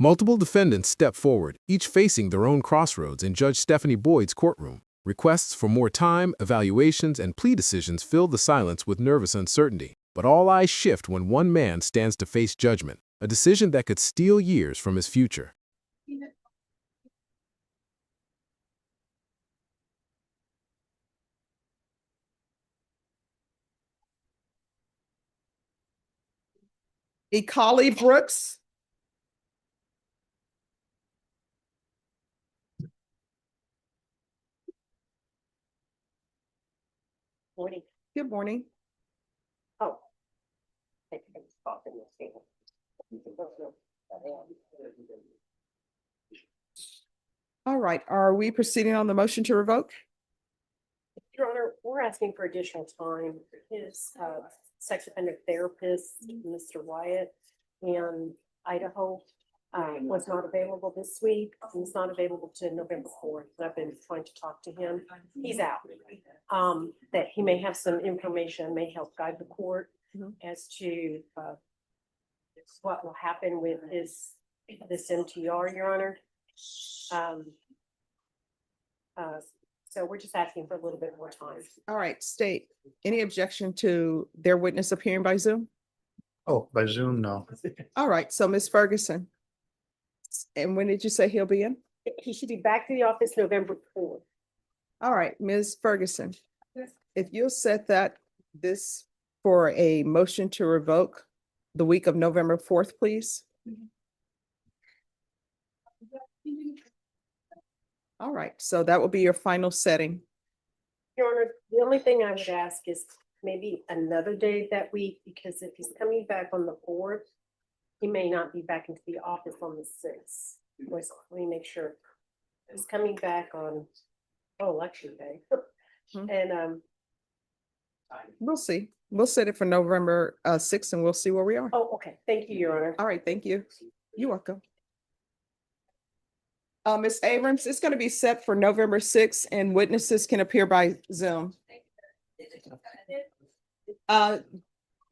Multiple defendants step forward, each facing their own crossroads in Judge Stephanie Boyd's courtroom. Requests for more time, evaluations, and plea decisions fill the silence with nervous uncertainty. But all eyes shift when one man stands to face judgment, a decision that could steal years from his future. Ekali Brooks. Morning. Good morning. Oh. I think I was talking this thing. All right, are we proceeding on the motion to revoke? Your Honor, we're asking for additional time. His sex offender therapist, Mr. Wyatt, in Idaho, was not available this week. He's not available to November 4th. I've been trying to talk to him. He's out. That he may have some information, may help guide the court as to what will happen with this MTR, Your Honor. So we're just asking for a little bit more time. All right, state, any objection to their witness appearing by Zoom? Oh, by Zoom, no. All right, so Ms. Ferguson. And when did you say he'll be in? He should be back to the office November 4th. All right, Ms. Ferguson, if you'll set this for a motion to revoke the week of November 4th, please. All right, so that will be your final setting. Your Honor, the only thing I would ask is maybe another day that week, because if he's coming back on the 4th, he may not be back into the office on the 6th. Let me make sure. He's coming back on, election day. And We'll see. We'll set it for November 6th and we'll see where we are. okay. Thank you, Your Honor. All right, thank you. You're welcome. Ms. Abrams, it's going to be set for November 6th and witnesses can appear by Zoom.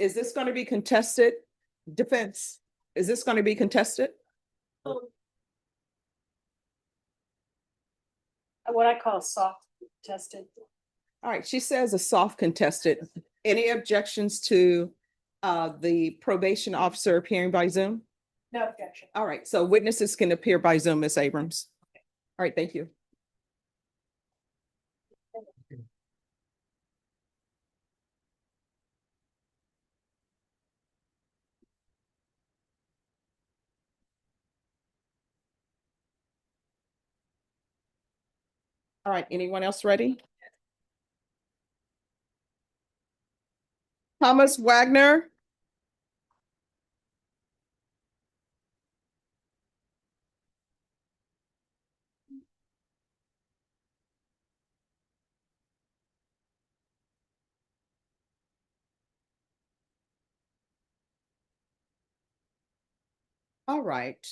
Is this going to be contested? Defense, is this going to be contested? What I call soft tested. All right, she says a soft contested. Any objections to the probation officer appearing by Zoom? No objection. All right, so witnesses can appear by Zoom, Ms. Abrams. All right, thank you. All right, anyone else ready? Thomas Wagner. All right,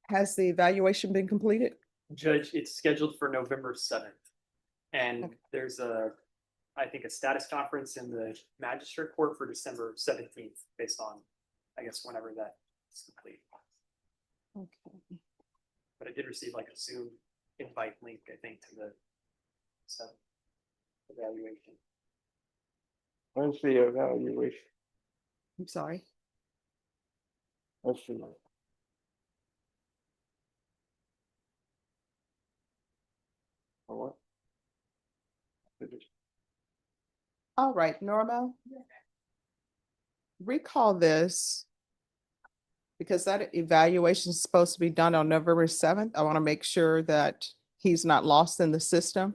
has the evaluation been completed? Judge, it's scheduled for November 7th. And Okay. there's I think a status conference in the magistrate court for December 17th, based on, I guess, whenever that is complete. Okay. But I did receive like a Zoom invite link, I think, to the evaluation. When's the evaluation? I'm sorry. Let's see. Or what? All right, Norma. Recall this. Because that evaluation is supposed to be done on November 7th. I want to make sure that he's not lost in the system.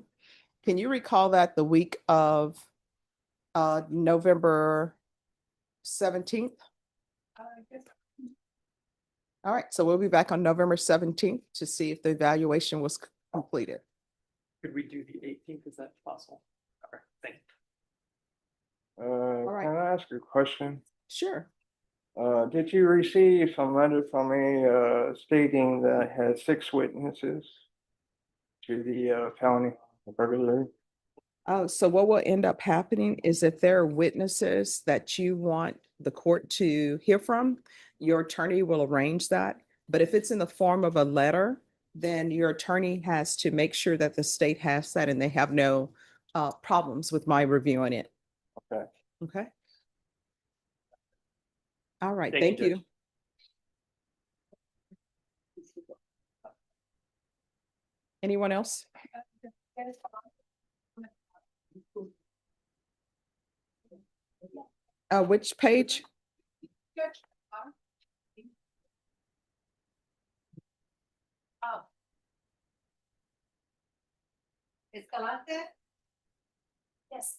Can you recall that the week of November 17th? All right, so we'll be back on November 17th to see if the evaluation was completed. Could we do the 18th? Is that possible? Okay, thank you. right. Can I ask a question? Sure. Did you receive some letter from me stating that I had 6 witnesses to the felony burglary? So what will end up happening is if there are witnesses that you want the court to hear from, your attorney will arrange that. But if it's in the form of a letter, then your attorney has to make sure that the state has that and they have no problems with my reviewing it. Okay. Okay? All right, Thank thank you, you. Judge. Anyone else? Which page? Escalante? Yes.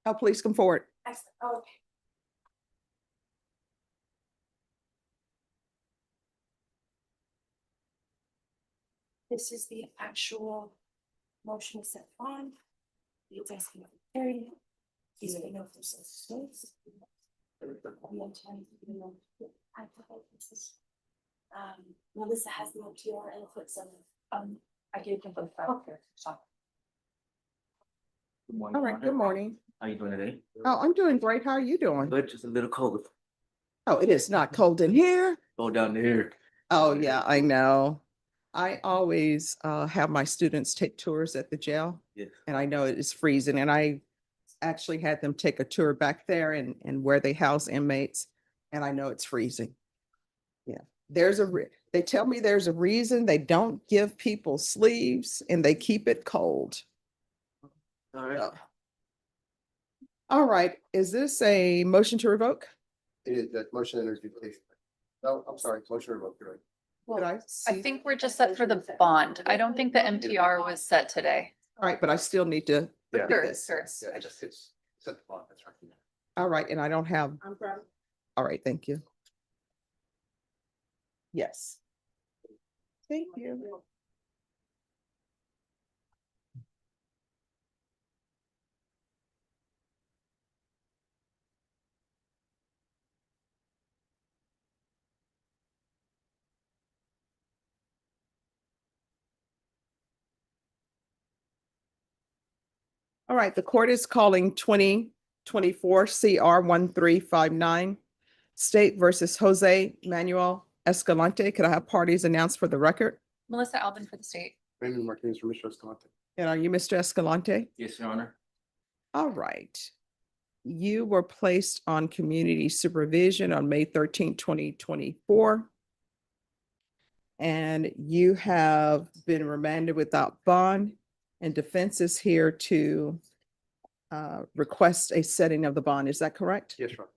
Oh, please come forward. Excellent. Oh, okay. This is the actual motion set on. It's asking for clarity. He's gonna know for some space. Melissa has the OTR and put some, I gave them both. Okay. Good morning. All right, good morning. How you doing today? Oh, I'm doing great. How are you doing? Good, just a little cold. Oh, it is not cold in here. Go down there. Oh, yeah, I know. I always have my students take tours at the jail, Yes. and I know it is freezing, and I actually had them take a tour back there and where they house inmates, and I know it's freezing. Yeah, they tell me there's a reason they don't give people sleeves and they keep it cold. All right. So. All right, is this a motion to revoke? It is that motion enters please. No, I'm sorry, motion to revoke, you're right. Did I I see- think we're just set for the bond. I don't think the MTR was set today. All right, but I still need to. Yeah. do this. Sure. Yeah, it's set the bond, that's right. All right, and I don't have, I'm proud. all right, thank you. Yes. Thank you. All right, the court is calling 2024 CR 1359, State versus Jose Manuel Escalante. Could I have parties announced for the record? Melissa Albin for the state. Raymond Martinez from Mr. Escalante. And are you Mr. Escalante? Yes, Your Honor. All right. You were placed on community supervision on May 13, 2024. And you have been remanded without bond, and defense is here to request a setting of the bond. Is that correct? Yes, Ron.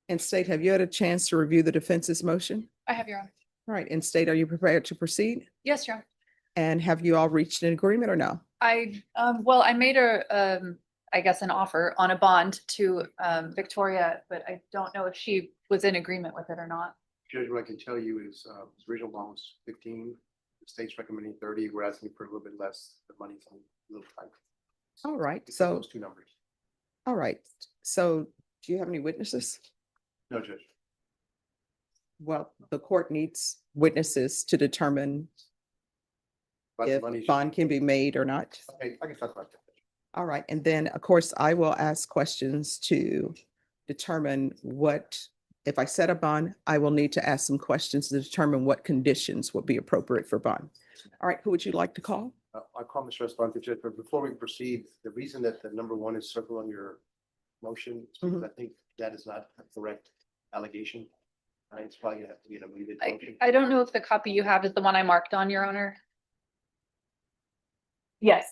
And state, have you had a chance to review the defense's motion? I have your honor. All right, and state, are you prepared to proceed? Yes, your honor. And have you all reached an agreement or no? Well, I made I guess, an offer on a bond to Victoria, but I don't know if she was in agreement with it or not. Judge, what I can tell you is, his original bond was 15, the state's recommending 30, we're asking for a little bit less, the money's a little tight. All right, Between so, those two numbers. all right, so do you have any witnesses? No, Judge. Well, the court needs witnesses to determine But the if money should- bond can be made or not. Okay, I can talk about that. All right, and then, of course, I will ask questions to determine what, if I set a bond, I will need to ask some questions to determine what conditions would be appropriate for bond. All right, who would you like to call? I'll call Mr. Escalante, Judge, but before we proceed, the reason that the number one is circled on your motion is because I think that is not a correct allegation. It's probably gonna have to be an amended motion. I don't know if the copy you have is the one I marked on, your honor. Yes.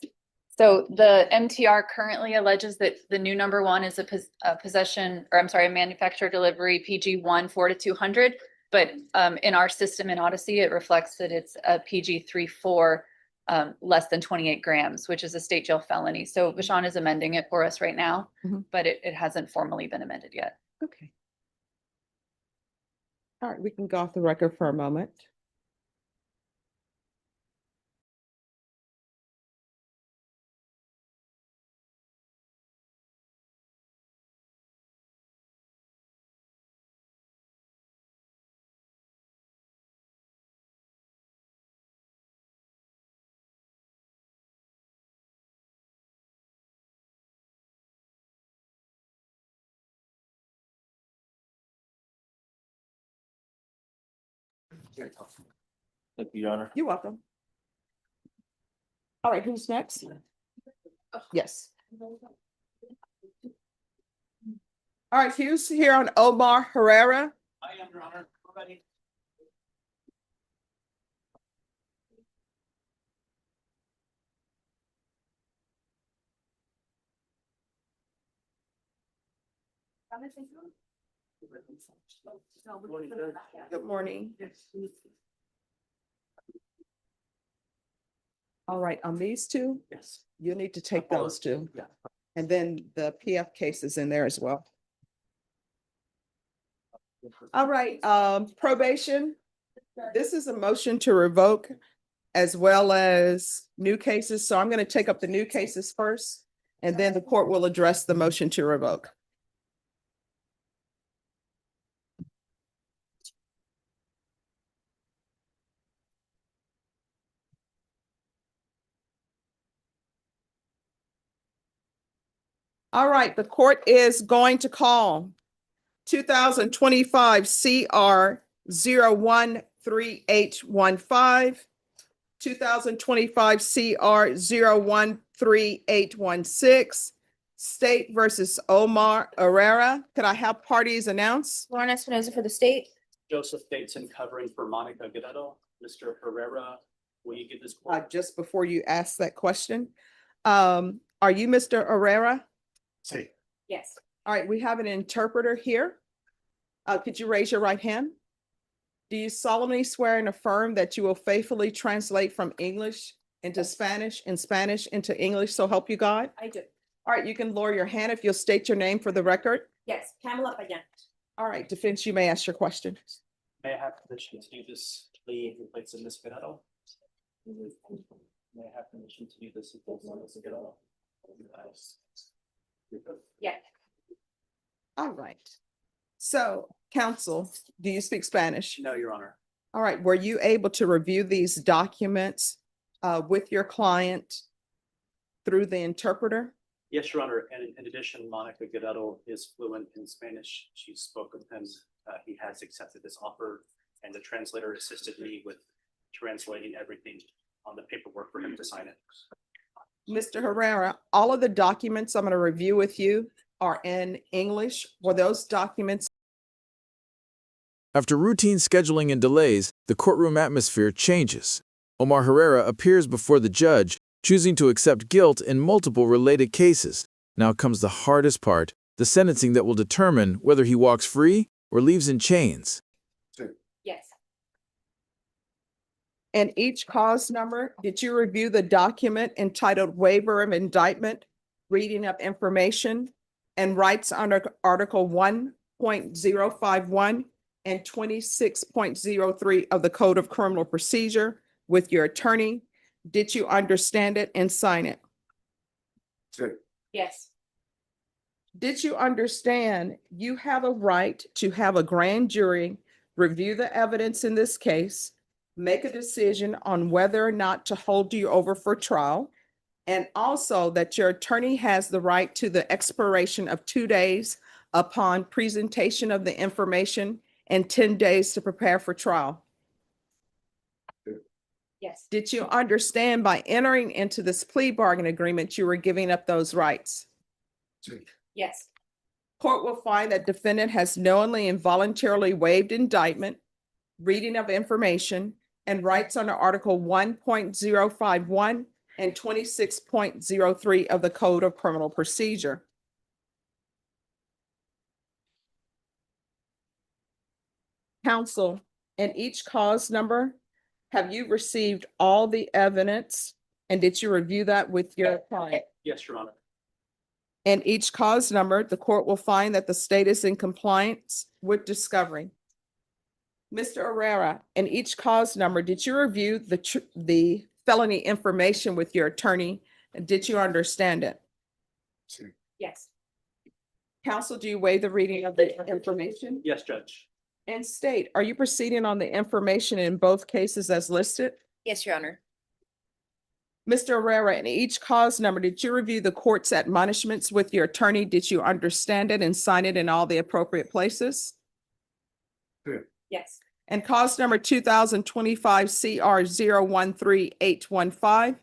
So the MTR currently alleges that the new number one is a possession, or I'm sorry, a manufacturer delivery PG 1 4 to 200. But in our system in Odyssey, it reflects that it's a PG 3 4 less than 28 grams, which is a state jail felony. So Vashon is amending it for us right now, but it hasn't formally been amended yet. Okay. All right, we can go off the record for a moment. Thank you, Your Honor. You're welcome. All right, who's next? Yes. All right, who's here on Omar Herrera? I am, Your Honor. We're ready. Good morning. All right, on these two, Yes. you need to take those two. Yeah. And then the PF case is in there as well. All right, probation. This is a motion to revoke as well as new cases. So I'm going to take up the new cases first, and then the court will address the motion to revoke. All right, the court is going to call 2025 CR 013815, 2025 CR 013816, State versus Omar Herrera. Could I have parties announce? Lauren Espinoza for the state. Joseph Bateson covering for Monica Guerrero. Mr. Herrera, will you give this? Just before you ask that question, are you Mr. Herrera? Say. Yes. All right, we have an interpreter here. Could you raise your right hand? Do you solemnly swear and affirm that you will faithfully translate from English into Spanish and Spanish into English, so help you God? I do. All right, you can lower your hand if you'll state your name for the record. Yes, Pamela Payan. All right, defense, you may ask your question. May I have permission to do this plea in place of Ms. Guerrero? May I have permission to do this in place of Ms. Guerrero? Yeah. All right. So, counsel, do you speak Spanish? No, Your Honor. All right, were you able to review these documents with your client through the interpreter? Yes, Your Honor. And in addition, Monica Guerrero is fluent in Spanish. She spoke with him. He has accepted this offer, and the translator assisted me with translating everything on the paperwork for him to sign it. Mr. Herrera, all of the documents I'm going to review with you are in English. Were those documents? After routine scheduling and delays, the courtroom atmosphere changes. Omar Herrera appears before the judge, choosing to accept guilt in multiple related cases. Now comes the hardest part, the sentencing that will determine whether he walks free or leaves in chains. Yes. And each cause number, did you review the document entitled Waiver of Indictment, Reading of Information, and Rights under Article 1.051 and 26.03 of the Code of Criminal Procedure with your attorney? Did you understand it and sign it? Yes. Did you understand you have a right to have a grand jury review the evidence in this case, make a decision on whether or not to hold you over for trial, and also that your attorney has the right to the expiration of 2 days upon presentation of the information and 10 days to prepare for trial? Yes. Did you understand by entering into this plea bargain agreement, you were giving up those rights? Yes. Court will find that defendant has knowingly and voluntarily waived indictment, reading of information, and rights under Article 1.051 and 26.03 of the Code of Criminal Procedure. Counsel, in each cause number, have you received all the evidence, and did you review that with your client? Yes, Your Honor. And each cause number, the court will find that the state is in compliance with discovery. Mr. Herrera, in each cause number, did you review the felony information with your attorney? And did you understand it? Yes. Counsel, do you waive the reading of the information? Yes, Judge. And state, are you proceeding on the information in both cases as listed? Yes, Your Honor. Mr. Herrera, in each cause number, did you review the court's admonishments with your attorney? Did you understand it and sign it in all the appropriate places? Yes. And cause number 2025 CR 013815.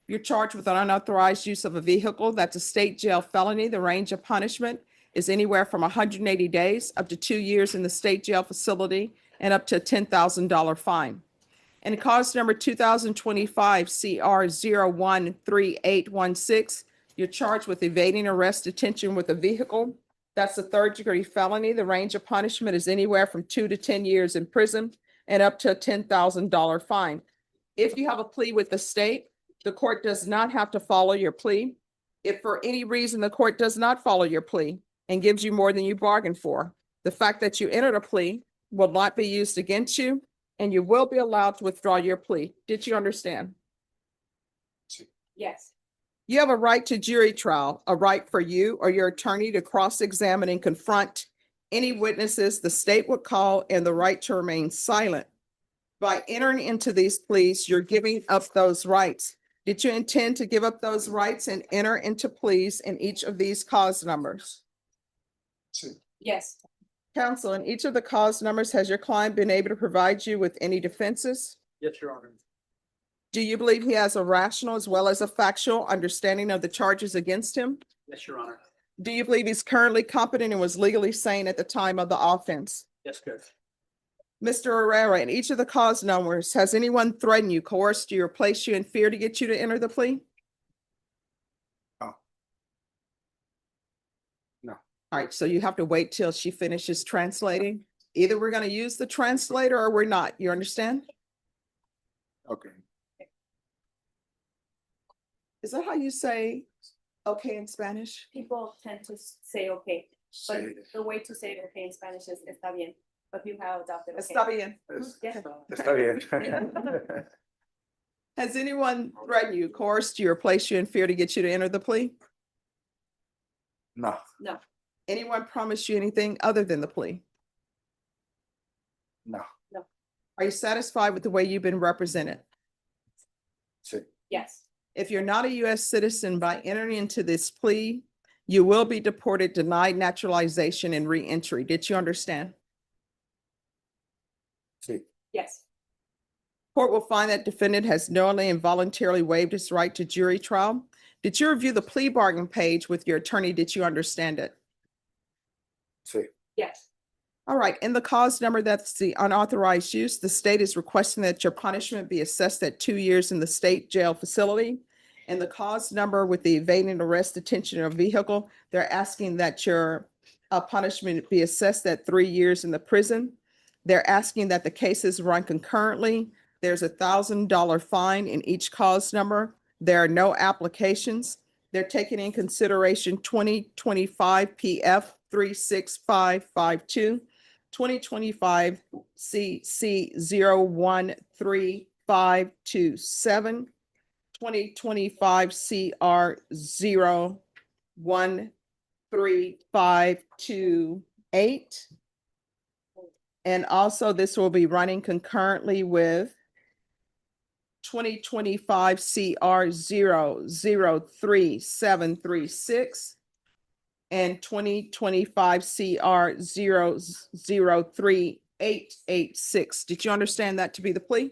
You're charged with an unauthorized use of a vehicle. That's a state jail felony. The range of punishment is anywhere from 180 days up to 2 years in the state jail facility and up to a $10,000 fine. And cause number 2025 CR 013816. You're charged with evading arrest, detention with a vehicle. That's a third-degree felony. The range of punishment is anywhere from 2 to 10 years in prison and up to a $10,000 fine. If you have a plea with the state, the court does not have to follow your plea. If for any reason the court does not follow your plea and gives you more than you bargained for, the fact that you entered a plea will not be used against you, and you will be allowed to withdraw your plea. Did you understand? Yes. You have a right to jury trial, a right for you or your attorney to cross-examine and confront any witnesses the state would call, and the right to remain silent. By entering into these pleas, you're giving up those rights. Did you intend to give up those rights and enter into pleas in each of these cause numbers? Yes. Counsel, in each of the cause numbers, has your client been able to provide you with any defenses? Yes, Your Honor. Do you believe he has a rational as well as a factual understanding of the charges against him? Yes, Your Honor. Do you believe he's currently competent and was legally sane at the time of the offense? Yes, Judge. Mr. Herrera, in each of the cause numbers, has anyone threatened you, coerced you, or placed you in fear to get you to enter the plea? No. All right, so you have to wait till she finishes translating. Either we're going to use the translator or we're not. You understand? Okay. Is that how you say okay in Spanish? People tend to say okay, but the way to say okay in Spanish is está bien, but people have adopted okay. Está bien. Yes. Está bien. Has anyone threatened you, coerced you, or placed you in fear to get you to enter the plea? No, No. Anyone promised you anything other than the plea? no. Are you satisfied with the way you've been represented? Yes. If you're not a U.S. citizen, by entering into this plea, you will be deported, denied naturalization, and re-entry. Did you understand? Yes. Court will find that defendant has knowingly and voluntarily waived his right to jury trial. Did you review the plea bargain page with your attorney? Did you understand it? Yes. All right, in the cause number, that's the unauthorized use, the state is requesting that your punishment be assessed at 2 years in the state jail facility. And the cause number with the evading arrest, detention of vehicle, they're asking that your punishment be assessed at 3 years in the prison. They're asking that the cases run concurrently. There's a $1,000 fine in each cause number. There are no applications. They're taking in consideration 2025 PF 36552, 2025 CC 013527, 2025 CR 013528. And also this will be running concurrently with 2025 CR 003736 and 2025 CR 003886. Did you understand that to be the plea?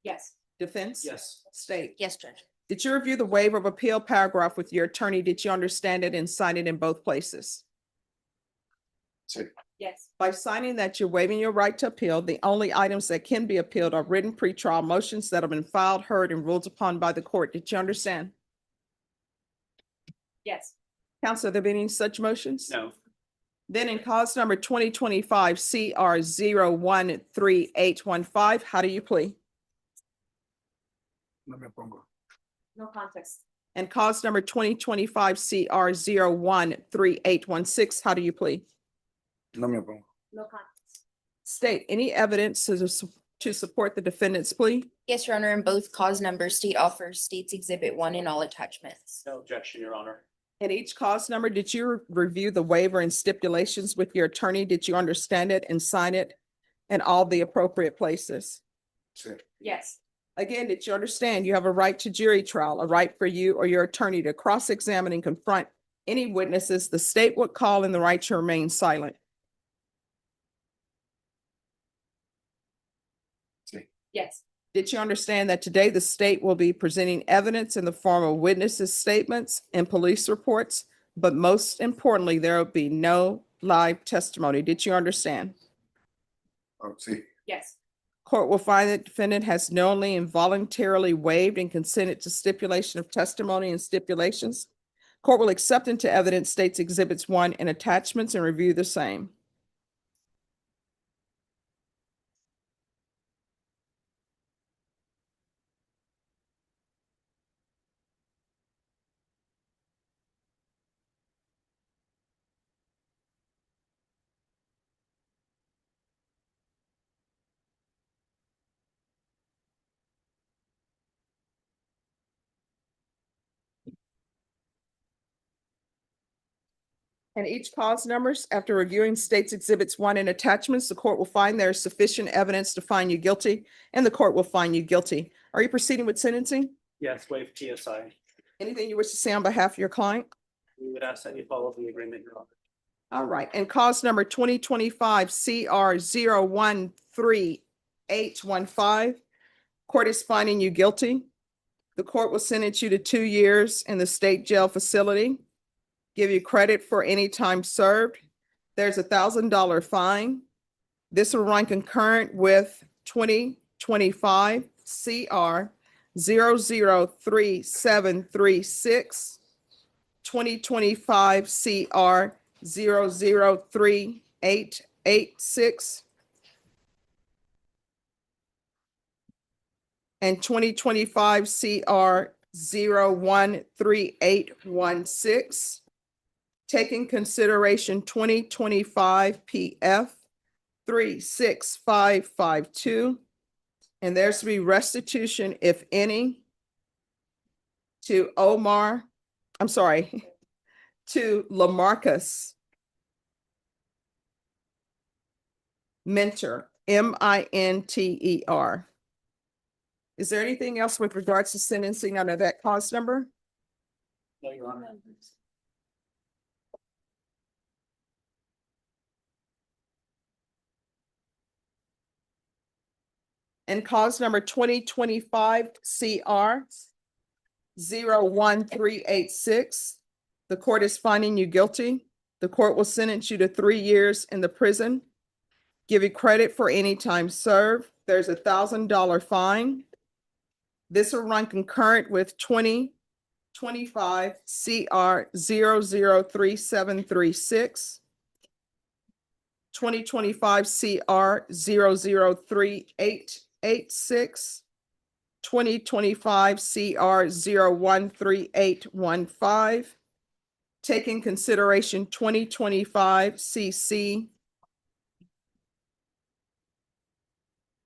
Yes. Defense? Yes. State? Yes, Judge. Did you review the waiver of appeal paragraph with your attorney? Did you understand it and sign it in both places? Yes. By signing that you're waiving your right to appeal, the only items that can be appealed are written pretrial motions that have been filed, heard, and ruled upon by the court. Did you understand? Yes. Counsel, have there been any such motions? No. Then in cause number 2025 CR 013815, how do you plea? No context. And cause number 2025 CR 013816, how do you plea? No context. State any evidence to support the defendant's plea? Yes, Your Honor, in both cause numbers, state offers states exhibit 1 in all attachments. No objection, Your Honor. In each cause number, did you review the waiver and stipulations with your attorney? Did you understand it and sign it in all the appropriate places? Yes. Again, did you understand you have a right to jury trial, a right for you or your attorney to cross-examine and confront any witnesses the state would call, and the right to remain silent? Yes. Did you understand that today the state will be presenting evidence in the form of witnesses' statements and police reports? But most importantly, there will be no live testimony. Did you understand? See. Yes. Court will find that defendant has knowingly and voluntarily waived and consented to stipulation of testimony and stipulations. Court will accept into evidence states exhibits 1 and attachments and review the same. And each cause numbers, after reviewing states exhibits 1 and attachments, the court will find there is sufficient evidence to find you guilty, and the court will find you guilty. Are you proceeding with sentencing? Yes, waive TSI. Anything you wish to say on behalf of your client? We would ask that you follow the agreement, Your Honor. All right, and cause number 2025 CR 0138815. Court is finding you guilty. The court will sentence you to 2 years in the state jail facility. Give you credit for any time served. There's $1,000 fine. This will run concurrent with 2025 CR 0033736, 2025 CR 0038886, and 2025 CR 013816. Taking consideration 2025 PF 36552. And there's to be restitution, if any, to Lamarcus Minter, Minter. Is there anything else with regards to sentencing under that cause number? No, Your Honor. And cause number 2025 CR 01386. The court is finding you guilty. The court will sentence you to 3 years in the prison. Give you credit for any time served. There's $1,000 fine. This will run concurrent with 2025 CR 003736. 2025 CR 0038886, 2025 CR 013815, taking consideration 2025 CC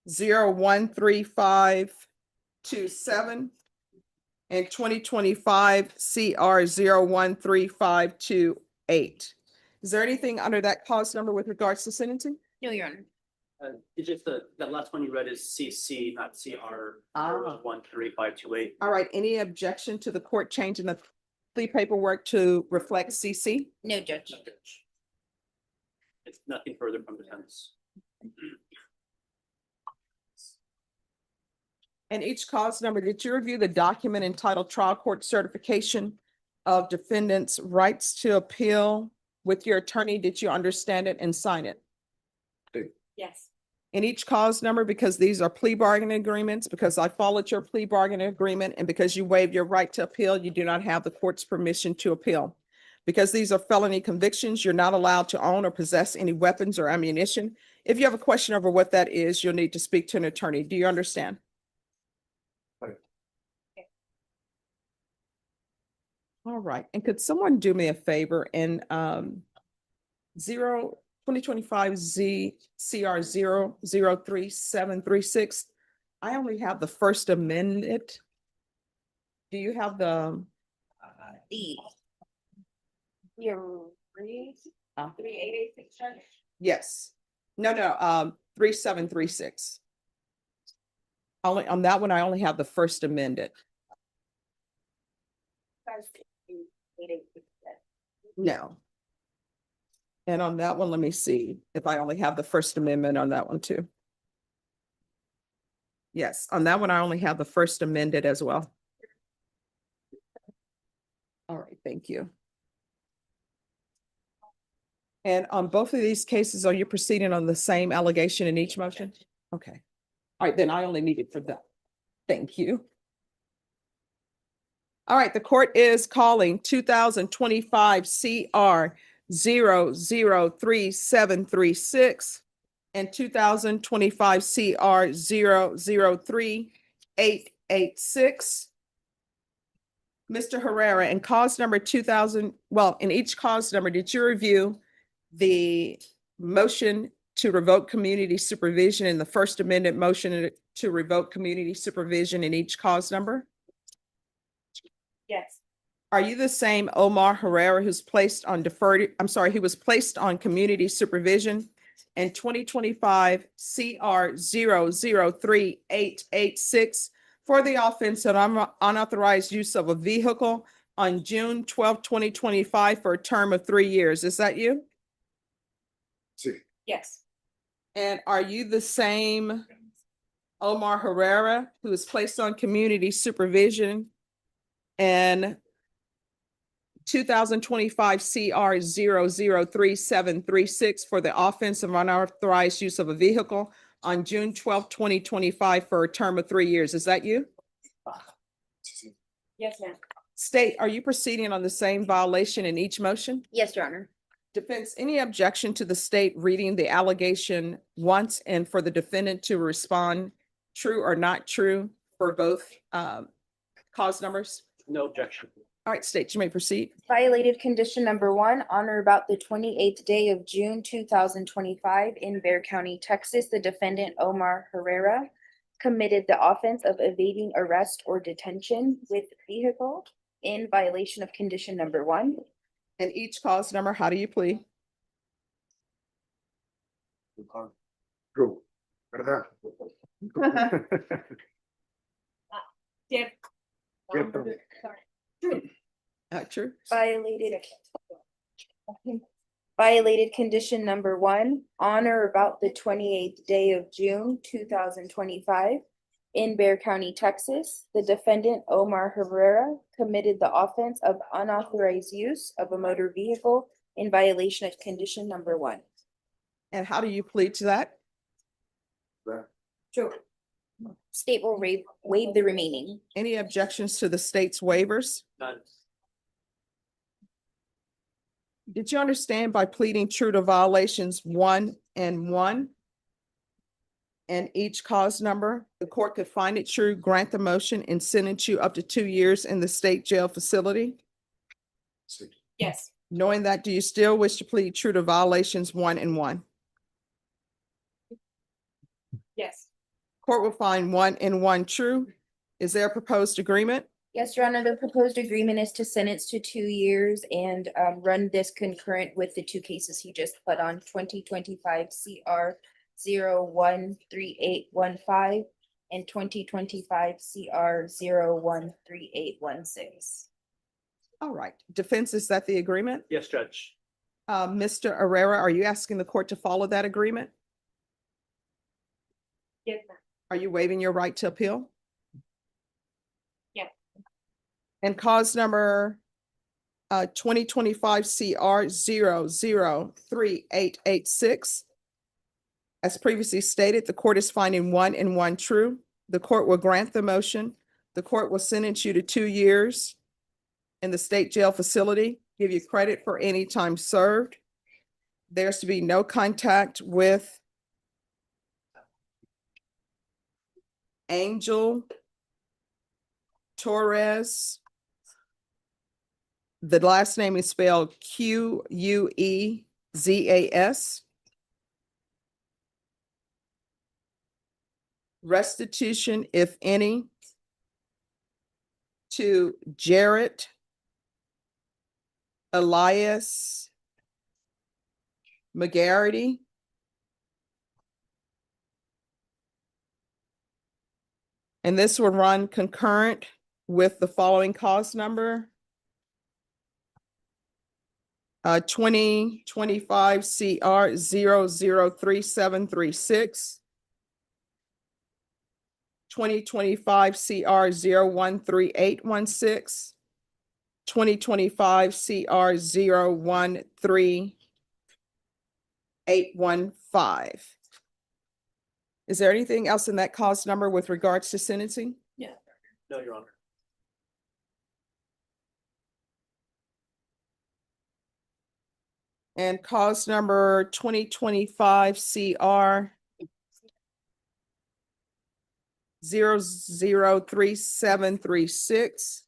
013527 and 2025 CR 013528. Is there anything under that cause number with regards to sentencing? No, Your Honor. It's just that last one you read is CC, not CR Ah. 13528. All right, any objection to the court changing the plea paperwork to reflect CC? No, Judge. It's nothing further from defense. And each cause number, did you review the document entitled Trial Court Certification of Defendants' Rights to Appeal with your attorney? Did you understand it and sign it? Yes. In each cause number, because these are plea bargaining agreements, because I followed your plea bargaining agreement, and because you waived your right to appeal, you do not have the court's permission to appeal. Because these are felony convictions, you're not allowed to own or possess any weapons or ammunition. If you have a question over what that is, you'll need to speak to an attorney. Do you understand? All right, and could someone do me a favor and 2025 CR 03736? I only have the First Amendment. Do you have the? D. You're 3886, Judge? Yes. No, 3736. Only on that one, I only have the First Amendment. No. And on that one, let me see if I only have the First Amendment on that one too. Yes, on that one, I only have the first amended as well. All right, thank you. And on both of these cases, are you proceeding on the same allegation in each motion? Okay. All right, then I only need it for that. Thank you. All right, the court is calling 2025 CR 0033736 and 2025 CR 0038886. Mr. Herrera, in cause number 2000, well, in each cause number, did you review the motion to revoke community supervision and the first amendment motion to revoke community supervision in each cause number? Yes. Are you the same Omar Herrera who's placed on deferred, I'm sorry, who was placed on community supervision in 2025 CR 0038886 for the offense of unauthorized use of a vehicle on June 12, 2025 for a term of 3 years? Is that you? Yes. And are you the same Omar Herrera who was placed on community supervision in 2025 CR 0033736 for the offense of unauthorized use of a vehicle on June 12, 2025 for a term of 3 years? Is that you? Yes, ma'am. State, are you proceeding on the same violation in each motion? Yes, Your Honor. Defense, any objection to the state reading the allegation once and for the defendant to respond true or not true for both cause numbers? No objection. All right, state, you may proceed. Violated condition number 1, on or about the 28th day of June 2025 in Bexar County, Texas, the defendant Omar Herrera committed the offense of evading arrest or detention with vehicle in violation of condition number 1. And each cause number, how do you plead? True. ¿Verdad? Deb. Deb. True. Violated condition number 1, on or about the 28th day of June 2025 in Bexar County, Texas, the defendant Omar Herrera committed the offense of unauthorized use of a motor vehicle in violation of condition number 1. And how do you plead to that? True. State will waive the remaining. Any objections to the state's waivers? None. Did you understand by pleading true to violations 1 and 1? And each cause number, the court could find it true, grant the motion, and sentence you up to 2 years in the state jail facility? Yes. Knowing that, do you still wish to plead true to violations 1 and 1? Yes. Court will find 1 and 1 true. Is there a proposed agreement? Yes, Your Honor, the proposed agreement is to sentence to 2 years and run this concurrent with the 2 cases he just put on 2025 CR 013815 and 2025 CR 013816. All right. Defense, is that the agreement? Yes, Judge. Mr. Herrera, are you asking the court to follow that agreement? Yes, ma'am. Are you waiving your right to appeal? Yes. And cause number 2025 CR 0038886. As previously stated, the court is finding 1 and 1 true. The court will grant the motion. The court will sentence you to 2 years in the state jail facility, give you credit for any time served. There's to be no contact with Angel Torres. The last name is spelled Quezas. Restitution, if any, to Jarrett Elias McGarity. And this will run concurrent with the following cause number. 2025 CR 003736. 2025 CR 013816, 2025 CR 013815. Is there anything else in that cause number with regards to sentencing? No, Your Honor. And cause number 2025 CR 003736.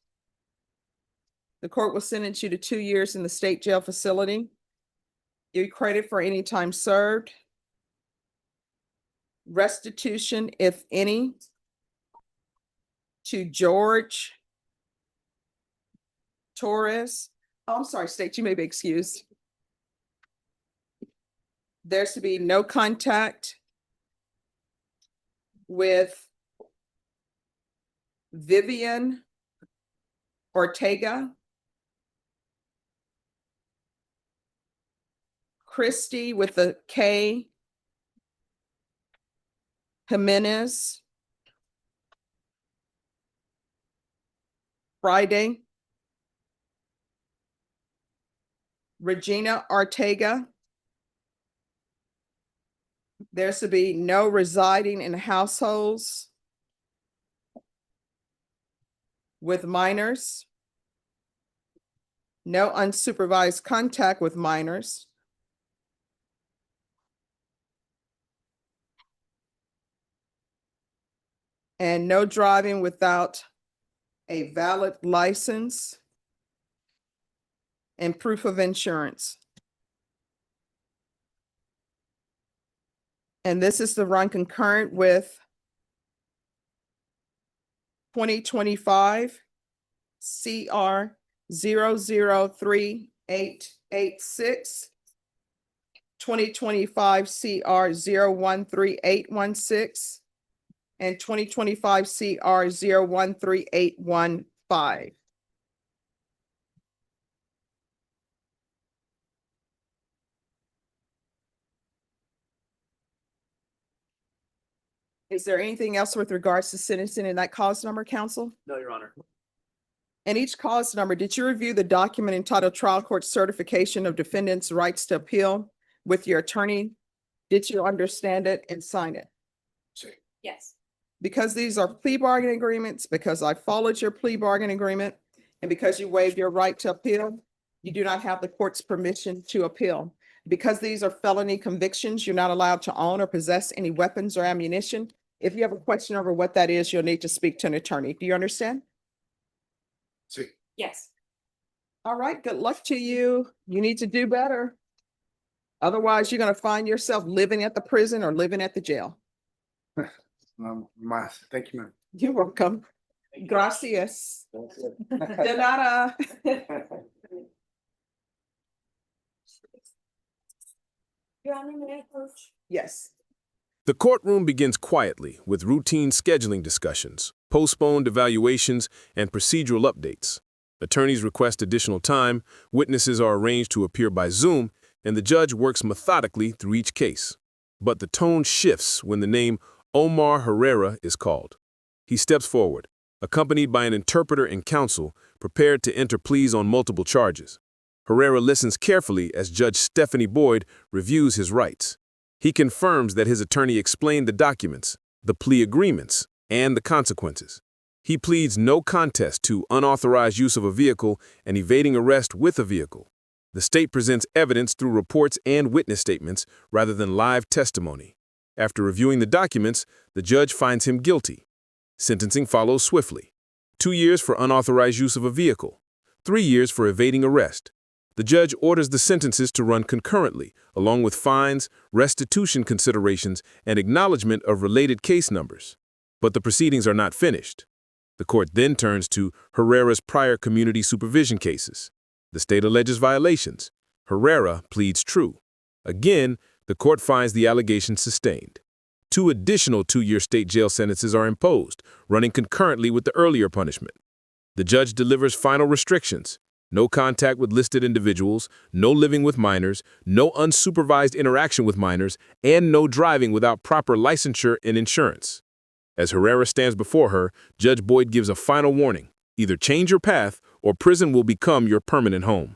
The court will sentence you to 2 years in the state jail facility. Your credit for any time served. Restitution, if any, to George Torres. Oh, I'm sorry, State, you may be excused. There's to be no contact with Vivian Ortega, Christy with the K, Jimenez, Friday, Regina Ortega. There's to be no residing in households with minors, no unsupervised contact with minors, and no driving without a valid license and proof of insurance. And this is to run concurrent with 2025 CR 003886, 2025 CR 013816, and 2025 CR 013815. Is there anything else with regards to sentencing in that cause number, counsel? No, Your Honor. And each cause number, did you review the document entitled Trial Court Certification of Defendants' Rights to Appeal with your attorney? Did you understand it and sign it? Yes. Because these are plea bargaining agreements, because I followed your plea bargaining agreement, and because you waived your right to appeal, you do not have the court's permission to appeal. Because these are felony convictions, you're not allowed to own or possess any weapons or ammunition. If you have a question over what that is, you'll need to speak to an attorney. Do you understand? Yes. All right, good luck to you. You need to do better. Otherwise, you're gonna find yourself living at the prison or living at the jail. Thank you, ma'am. You're welcome. Gracias. De nada. Your Honor, may I approach? Yes. The courtroom begins quietly with routine scheduling discussions, postponed evaluations, and procedural updates. Attorneys request additional time, witnesses are arranged to appear by Zoom, and the judge works methodically through each case. But the tone shifts when the name Omar Herrera is called. He steps forward, accompanied by an interpreter and counsel, prepared to enter pleas on multiple charges. Herrera listens carefully as Judge Stephanie Boyd reviews his rights. He confirms that his attorney explained the documents, the plea agreements, and the consequences. He pleads no contest to unauthorized use of a vehicle and evading arrest with a vehicle. The state presents evidence through reports and witness statements rather than live testimony. After reviewing the documents, the judge finds him guilty. Sentencing follows swiftly. 2 years for unauthorized use of a vehicle, 3 years for evading arrest. The judge orders the sentences to run concurrently, along with fines, restitution considerations, and acknowledgement of related case numbers. But the proceedings are not finished. The court then turns to Herrera's prior community supervision cases. The state alleges violations. Herrera pleads true. Again, the court finds the allegations sustained. 2 additional 2-year state jail sentences are imposed, running concurrently with the earlier punishment. The judge delivers final restrictions: no contact with listed individuals, no living with minors, no unsupervised interaction with minors, and no driving without proper licensure and insurance. As Herrera stands before her, Judge Boyd gives a final warning. Either change your path or prison will become your permanent home.